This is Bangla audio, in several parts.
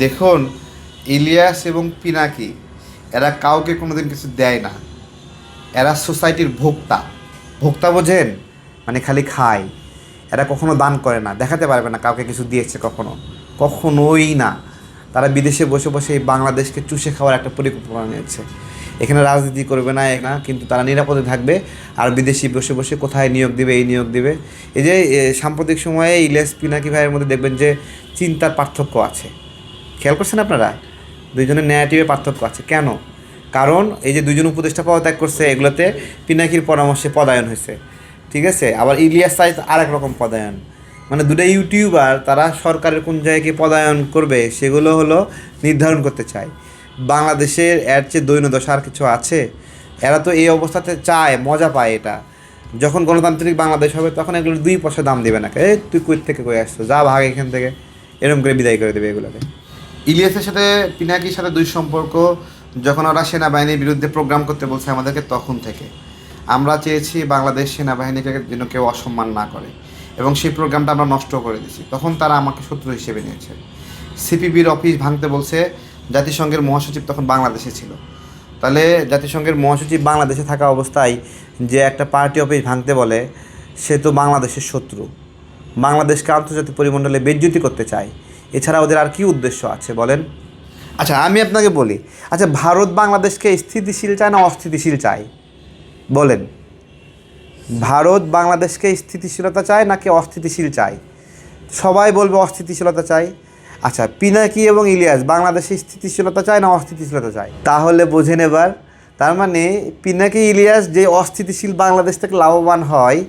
দেখুন, ইলিয়াস এবং পিনাকি এরা কাউকে কোনোদিন কিছু দেয় না। এরা সোসাইটির ভোক্তা। ভোক্তা বোঝেন? মানে খালি খায়। এরা কখনো দান করে না, দেখাতে পারবে না কাউকে কিছু দিয়েছে কখনো, কখনোই না। তারা বিদেশে বসে বসে এই বাংলাদেশকে চুষে খাওয়ার একটা পরিকল্পনা নিয়েছে। এখানে রাজনীতি করবে না, কিন্তু তারা নিরাপদে থাকবে। আর বিদেশি বসে বসে কোথায় নিয়োগ দিবে, এই নিয়োগ দিবে। এই যে সাম্প্রতিক সময়ে ইলিয়াস পিনাকি ভাইয়ের মধ্যে দেখবেন যে চিন্তার পার্থক্য আছে। খেয়াল করছেন আপনারা? দুইজনের ন্যারেটিভে পার্থক্য আছে। কেন? কারণ এই যে দুইজন উপদেষ্টা পদত্যাগ করছে, এগুলোতে পিনাকির পরামর্শে পদায়ন হয়েছে, ঠিক আছে? আবার ইলিয়াস চাই আরেক রকম পদায়ন। মানে দুটো ইউটিউবার তারা সরকারের কোন জায়গায় পদায়ন করবে সেগুলো হলো নির্ধারণ করতে চায়। বাংলাদেশের এর চেয়ে দৈন্যদশা আর কিছু আছে? এরা তো এই অবস্থাতে চায়, মজা পায় এটা। যখন গণতান্ত্রিক বাংলাদেশ হবে তখন এগুলোর 2 পয়সা দাম দেবে না। তুই কই থেকে কই আসছো, যা ভাগ এখান থেকে, এরকম করে বিদায় করে দেবে এগুলোকে। ইলিয়াসের সাথে পিনাকির সাথে সম্পর্ক যখন ওরা সেনাবাহিনীর বিরুদ্ধে প্রোগ্রাম করতে বলছে আমাদেরকে, তখন থেকে আমরা চেয়েছি বাংলাদেশ সেনাবাহিনীকে যেন কেউ অসম্মান না করে, এবং সেই প্রোগ্রামটা আমরা নষ্ট করে দিয়েছি। তখন তারা আমাকে শত্রু হিসেবে নিয়েছে। সিপিবির অফিস ভাঙতে বলছে, জাতিসংঘের মহাসচিব তখন বাংলাদেশে ছিল। তাহলে জাতিসংঘের মহাসচিব বাংলাদেশে থাকা অবস্থায় যে একটা পার্টি অফিস ভাঙতে বলে, সে তো বাংলাদেশের শত্রু। বাংলাদেশকে আন্তর্জাতিক পরিমণ্ডলে বেইজ্জতি করতে চায়। এছাড়া ওদের আর কী উদ্দেশ্য আছে বলেন? আচ্ছা, আমি আপনাকে বলি, আচ্ছা, ভারত বাংলাদেশকে স্থিতিশীল চায় না অস্থিতিশীল চায় বলেন? ভারত বাংলাদেশকে স্থিতিশীলতা চায় নাকি অস্থিতিশীল চায়? সবাই বলবে অস্থিতিশীলতা চায়। আচ্ছা, পিনাকি এবং ইলিয়াস বাংলাদেশে স্থিতিশীলতা চায় না অস্থিতিশীলতা চায়? তাহলে বোঝেন এবার। তার মানে পিনাকি ইলিয়াস যে অস্থিতিশীল বাংলাদেশ থেকে লাভবান হয়,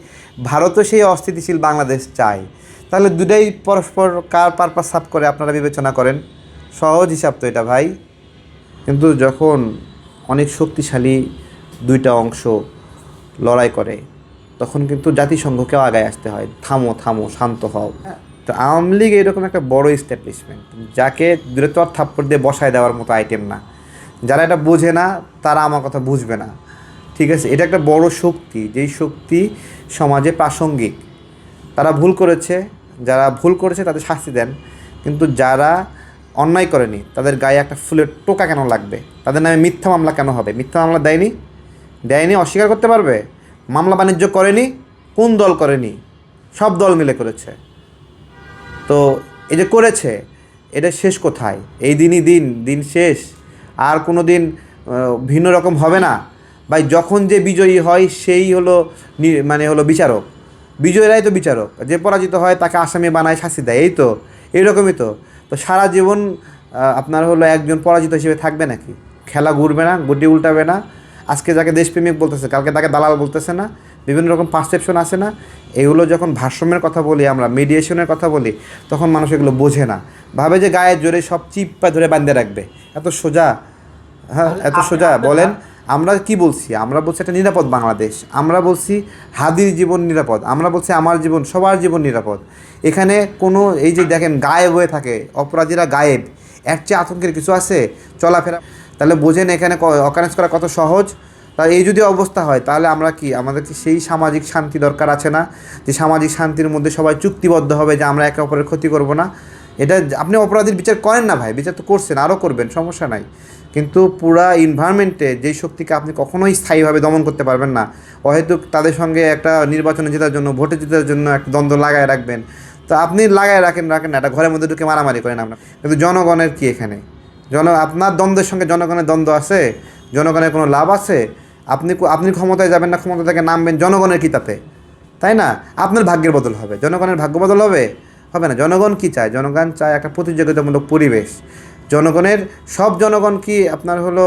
ভারতও সেই অস্থিতিশীল বাংলাদেশ চায়। তাহলে দুটাই পরস্পর কার পারপাস সার্ভ করে আপনারা বিবেচনা করেন। সহজ হিসাব তো এটা ভাই। কিন্তু যখন অনেক শক্তিশালী দুইটা অংশ লড়াই করে, তখন কিন্তু জাতিসংঘকেও আগায় আসতে হয়। থামো থামো, শান্ত হও। তো আওয়ামী লীগ এরকম একটা বড় এস্টাবলিশমেন্ট, যাকে দূরে তো আর থাপ্পড় দিয়ে বসায় দেওয়ার মতো আইটেম না। যারা এটা বোঝে না তারা আমার কথা বুঝবে না, ঠিক আছে? এটা একটা বড় শক্তি, যেই শক্তি সমাজে প্রাসঙ্গিক। তারা ভুল করেছে, যারা ভুল করেছে তাদের শাস্তি দেন, কিন্তু যারা অন্যায় করেনি তাদের গায়ে একটা ফুলের টোকা কেন লাগবে? তাদের নামে মিথ্যা মামলা কেন হবে? মিথ্যা মামলা দেয়নি অস্বীকার করতে পারবে? মামলা বাণিজ্য করেনি? কোন দল করেনি? সব দল মিলে করেছে। তো এই যে করেছে, এটা শেষ কোথায়? এই দিনই দিন শেষ, আর কোনো দিন ভিন্ন রকম হবে না ভাই। যখন যে বিজয়ী হয় সেই হলো হলো বিচারক। বিজয়ীরাই তো বিচারক, যে পরাজিত হয় তাকে আসামি বানায়, শাস্তি দেয়। এই তো এইরকমই তো। তো সারা জীবন আপনার হলো একজন পরাজিত হিসেবে থাকবে নাকি? খেলা ঘুরবে না, গুটি উল্টাবে না। আজকে যাকে দেশপ্রেমিক বলতেছে, কালকে তাকে দালাল বলতেছে না? বিভিন্ন রকম পারসেপশন আছে না? এগুলো যখন ভারসাম্যের কথা বলি, আমরা মিডিয়েশনের কথা বলি, তখন মানুষ এগুলো বোঝে না। ভাবে যে গায়ের জোরে সব চিপ্পা ধরে বাঁধতে রাখবে। এত সোজা? হ্যাঁ, এত সোজা বলেন? আমরা কি বলছি? আমরা বলছি একটা নিরাপদ বাংলাদেশ। আমরা বলছি হাদির জীবন নিরাপদ। আমরা বলছি আমার জীবন, সবার জীবন নিরাপদ। এখানে কোনো এই যে দেখেন গায়েব হয়ে থাকে, অপরাধীরা গায়েব, এর চেয়ে আতঙ্কের কিছু আছে চলাফেরা? তাহলে বোঝেন এখানে অকারেন্স করা কত সহজ। তা এই যদি অবস্থা হয়, তাহলে আমরা কি, আমাদের কি সেই সামাজিক শান্তি দরকার আছে না? যে সামাজিক শান্তির মধ্যে সবাই চুক্তিবদ্ধ হবে যে আমরা একে অপরের ক্ষতি করব না। এটা আপনি অপরাধীর বিচার করেন না ভাই, বিচার তো করছেন, আরও করবেন, সমস্যা নাই। কিন্তু পুরা এনভায়রনমেন্টে যেই শক্তিকে আপনি কখনোই স্থায়ীভাবে দমন করতে পারবেন না, অহেতুক তাদের সঙ্গে একটা নির্বাচনে জেতার জন্য, ভোটে জেতার জন্য একটা দ্বন্দ্ব লাগায় রাখবেন। তো আপনি লাগায় রাখেন না, একটা ঘরের মধ্যে ঢুকে মারামারি করেন আপনার। কিন্তু জনগণের কি এখানে? আপনার দ্বন্দ্বের সঙ্গে জনগণের দ্বন্দ্ব আছে? জনগণের কোনো লাভ আছে? আপনি ক্ষমতায় যাবেন না, ক্ষমতা থেকে নামবেন, জনগণের কি তাতে? তাই না? আপনার ভাগ্যের বদল হবে, জনগণের ভাগ্য বদল হবে? হবে না। জনগণ কি চায়? জনগণ চায় একটা প্রতিযোগিতামূলক পরিবেশ। সব জনগণ কি আপনার হলো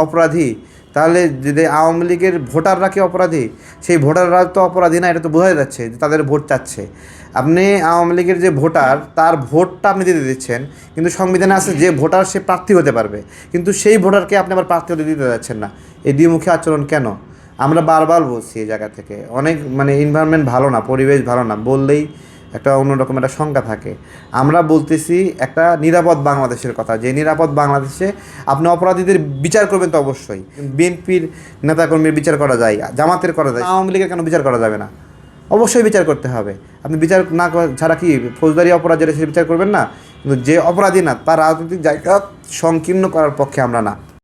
অপরাধী? তাহলে যদি আওয়ামী লীগের ভোটাররা কি অপরাধী? সেই ভোটাররা তো অপরাধী না, এটা তো বোঝা যাচ্ছে যে তাদের ভোট চাচ্ছে। আপনি আওয়ামী লীগের যে ভোটার, তার ভোটটা আপনি দিতে দিচ্ছেন, কিন্তু সংবিধানে আছে যে ভোটার সে প্রার্থী হতে পারবে, কিন্তু সেই ভোটারকে আপনি আবার প্রার্থী হতে দিতে যাচ্ছেন না। এই দ্বিমুখী আচরণ কেন? আমরা বারবার বলছি এই জায়গা থেকে। অনেক এনভায়রনমেন্ট ভালো না, পরিবেশ ভালো না বললেই একটা অন্যরকম একটা শঙ্কা থাকে। আমরা বলতেছি একটা নিরাপদ বাংলাদেশের কথা, যে নিরাপদ বাংলাদেশে আপনি অপরাধীদের বিচার করবেন তো অবশ্যই। বিএনপির নেতাকর্মীর বিচার করা যায়, জামাতের করা যায়, আওয়ামী লীগের কেন বিচার করা যাবে না? অবশ্যই বিচার করতে হবে। আপনি বিচার না ছাড়া কি ফৌজদারি অপরাধ যেটা সে বিচার করবেন না? কিন্তু যে অপরাধী না তার রাজনৈতিক জায়গা সংকীর্ণ করার পক্ষে আমরা না।